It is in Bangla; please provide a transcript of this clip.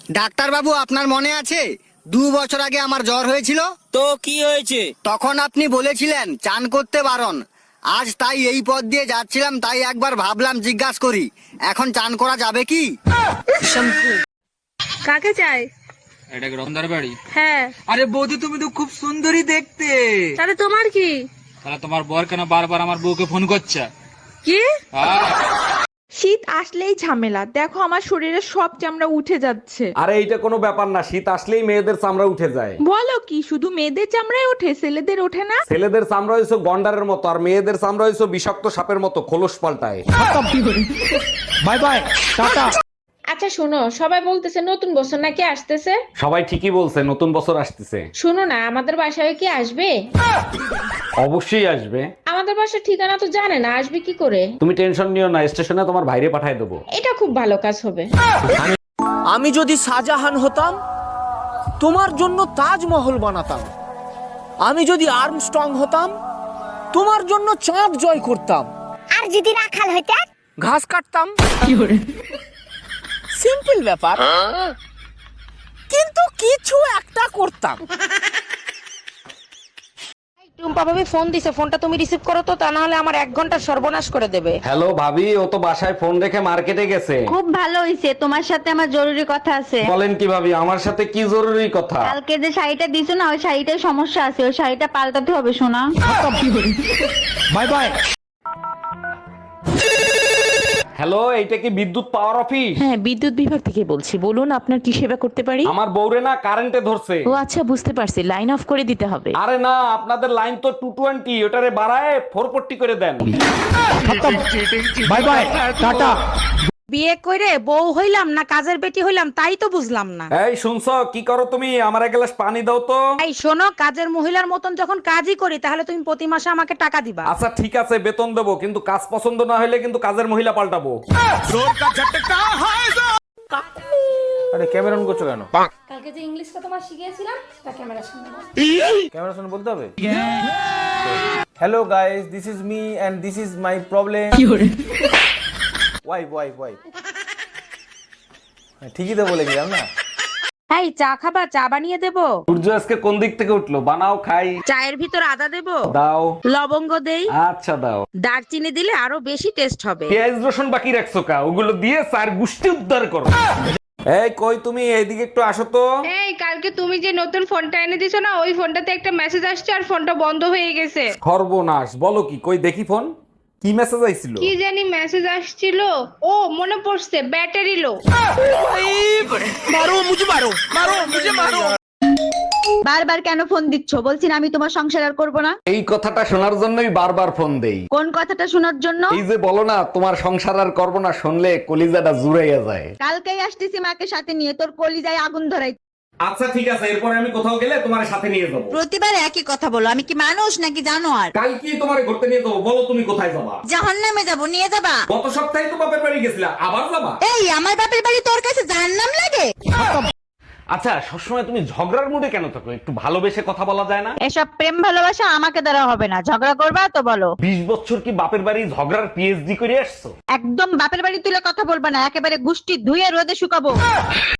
ডাক্তার বাবু, আপনার মনে আছে 2 বছর আগে আমার জ্বর হয়েছিল? তো কি হয়েছে? তখন আপনি বলেছিলেন চান করতে বারণ। আজ তাই এই পথ দিয়ে যাচ্ছিলাম, তাই একবার ভাবলাম জিজ্ঞাসা করি, এখন চান করা যাবে কি? কাকে চাই? এটা কি রতনদার বাড়ি? হ্যাঁ। আরে বৌদি, তুমি তো খুব সুন্দরী দেখতে। তাহলে তোমার কি? তাহলে তোমার বর কেন বারবার আমার বউকে ফোন করছে? কি? শীত আসলেই ঝামেলা, দেখো আমার শরীরে সব চামড়া উঠে যাচ্ছে। আরে এইটা কোনো ব্যাপার না, শীত আসলেই মেয়েদের চামড়া উঠে যায়। বলো কি, শুধু মেয়েদের চামড়ায় ওঠে, ছেলেদের ওঠে না? ছেলেদের চামড়া হয়েছে গন্ডারের মতো, আর মেয়েদের চামড়া হয়েছে বিষাক্ত সাপের মতো, খোলস পাল্টায়। Bye bye, tata. আচ্ছা শোনো, সবাই বলতেছে নতুন বছর নাকি আসতেছে। সবাই ঠিকই বলছে, নতুন বছর আসতেছে। শোনো না, আমাদের বাসায় কি আসবে? অবশ্যই আসবে। আমাদের বাসার ঠিকানা তো জানে না, আসবে কি করে? তুমি টেনশন নিও না, স্টেশনে তোমার ভাইরে পাঠায় দেবো। এটা খুব ভালো কাজ হবে। আমি যদি শাহজাহান হতাম, তোমার জন্য তাজমহল বানাতাম। আমি যদি আর্মস্ট্রং হতাম, তোমার জন্য চাঁদ জয় করতাম। আর যদি রাখাল হইতে? ঘাস কাটতাম। সিম্পল ব্যাপার, কিন্তু কিছু একটা করতাম। টুম্পা ভাবি ফোন দিছে, ফোনটা তুমি রিসিভ করো তো, তা না হলে আমার 1 ঘন্টা সর্বনাশ করে দেবে। হ্যালো ভাবি, ও তো বাসায় ফোন রেখে মার্কেটে গেছে। খুব ভালো হইছে, তোমার সাথে আমার জরুরি কথা আছে। বলেন কি ভাবি, আমার সাথে কি জরুরি কথা? কালকে যে শাড়িটা দিছো না, ওই শাড়িটার সমস্যা আছে, ওই শাড়িটা পাল্টাতে হবে সোনা। Bye bye. হ্যালো, এইটা কি বিদ্যুৎ পাওয়ার অফিস? হ্যাঁ, বিদ্যুৎ বিভাগ থেকে বলছি, বলুন আপনার কি সেবা করতে পারি? আমার বউরে না কারেন্টে ধরছে। ও আচ্ছা, বুঝতে পারছি, লাইন অফ করে দিতে হবে। আরে না, আপনাদের লাইন তো 220, ওটারে বাড়ায় 440 করে দেন। Bye bye, tata. বিয়ে করে বউ হইলাম না কাজের বেটি হইলাম, তাই তো বুঝলাম না। এই শুনছো, কি করো তুমি? আমার এক গ্লাস পানি দাও তো। এই শোনো, কাজের মহিলার মতন যখন কাজই করি, তাহলে তুমি প্রতি মাসে আমাকে টাকা দিবা। আচ্ছা ঠিক আছে, বেতন দেবো, কিন্তু কাজ পছন্দ না হলে কিন্তু কাজের মহিলা পাল্টাবো। আরে ক্যামেরা অন করছো কেন? কালকে যে ইংলিশটা তোমার শিখিয়েছিলাম, সেটা ক্যামেরার সামনে বলো। ক্যামেরা সামনে বলতে হবে? Hello guys, this is me and this is my problem. Why ঠিকই তো বলে গেলাম না? এই চা খাবা? চা বানিয়ে দেবো? সূর্য আজকে কোন দিক থেকে উঠলো? বানাও, খাই। চায়ের ভিতর আদা দেবো? দাও। লবঙ্গ দেই? আচ্ছা দাও। দারচিনি দিলে আরো বেশি টেস্ট হবে। পেঁয়াজ রসুন বাকি রাখছো কা? ওগুলো দিয়ে চার গুষ্টি উদ্ধার করো। এই কই তুমি, এইদিকে একটু আসো তো। এই কালকে তুমি যে নতুন ফোনটা এনে দিছো না, ওই ফোনটাতে একটা মেসেজ আসছে আর ফোনটা বন্ধ হয়ে গেছে। সর্বনাশ, বলো কি? কই দেখি ফোন। কি মেসেজ আইছিল? কি জানি মেসেজ আসছিল। ও মনে পড়ছে, ব্যাটারি লো। বারবার কেন ফোন দিচ্ছ? বলছি না আমি তোমার সংসার আর করবো না। এই কথাটা শোনার জন্যই বারবার ফোন দেই। কোন কথাটা শোনার জন্য? এই যে বলো না তোমার সংসার আর করবো না, শুনলে কলিজাটা জুড়াইয়া যায়। কালকেই আসতেছি মাকে সাথে নিয়ে, তোর কলিজায় আগুন ধরাই। আচ্ছা ঠিক আছে, এরপরে আমি কোথাও গেলে তোমার সাথে নিয়ে যাবো। প্রতিবার একই কথা বলো, আমি কি মানুষ নাকি জানোয়ার? কালকে তোমার ঘুরতে নিয়ে যাবো, বলো তুমি কোথায় যাবা? জাহান্নামে যাবো, নিয়ে যাবা? গত সপ্তাহে তো বাপের বাড়ি গেছিলা, আবার যাবা? এই আমার বাপের বাড়ি তোর কাছে জাহান্নাম লাগে? আচ্ছা, সবসময় তুমি ঝগড়ার মুডে কেন থাকো? একটু ভালোবেসে কথা বলা যায় না? এসব প্রেম ভালোবাসা আমাকে দ্বারা হবে না, ঝগড়া করবা তো বলো। 20 বছর কি বাপের বাড়ি ঝগড়ার পিএইচডি করে আসছো? একদম বাপের বাড়ি তুলে কথা বলবা না, একেবারে গুষ্টি ধুয়ে রোদে শুকাবো।